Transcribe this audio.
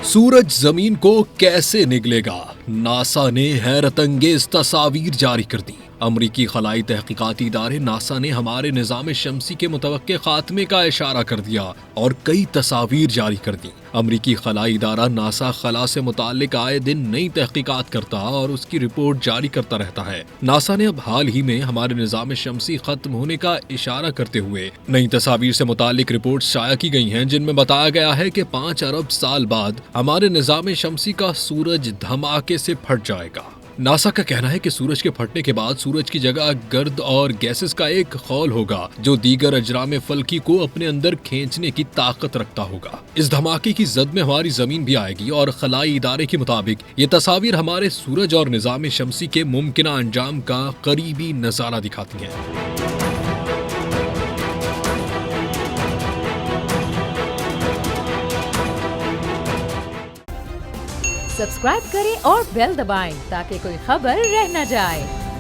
सूरज जमीन को कैसे निगलेगा? नासा ने हैरतअंगेज तस्वीर जारी कर दी। अमरीकी खलाई तहकीकाती इदारे नासा ने हमारे निज़ाम शमसी के मुतवक्के खात्मे का इशारा कर दिया और कई तस्वीर जारी कर दी। अमरीकी खलाई इदारा नासा खला से मुताल्लिक आए दिन नई तहकीकात करता और उसकी रिपोर्ट जारी करता रहता है। नासा ने अब हाल ही में हमारे निज़ाम शमसी खत्म होने का इशारा करते हुए नई तस्वीर से मुताल्लिक रिपोर्ट शाया की गई हैं, जिनमें बताया गया है कि 5 अरब साल बाद हमारे निज़ाम शमसी का सूरज धमाके से फट जाएगा। नासा का कहना है कि सूरज के फटने के बाद सूरज की जगह गर्द और गैसेस का एक खौल होगा जो दीगर अजराम फल्की को अपने अंदर खींचने की ताकत रखता होगा। इस धमाके की जद में हमारी जमीन भी आएगी और खलाई इदारे के मुताबिक ये तस्वीर हमारे सूरज और निज़ाम शमसी के मुमकिन अंजाम का करीबी नजारा दिखाती है। सब्सक्राइब करें और बेल दबाएं ताकि कोई खबर रह न जाए।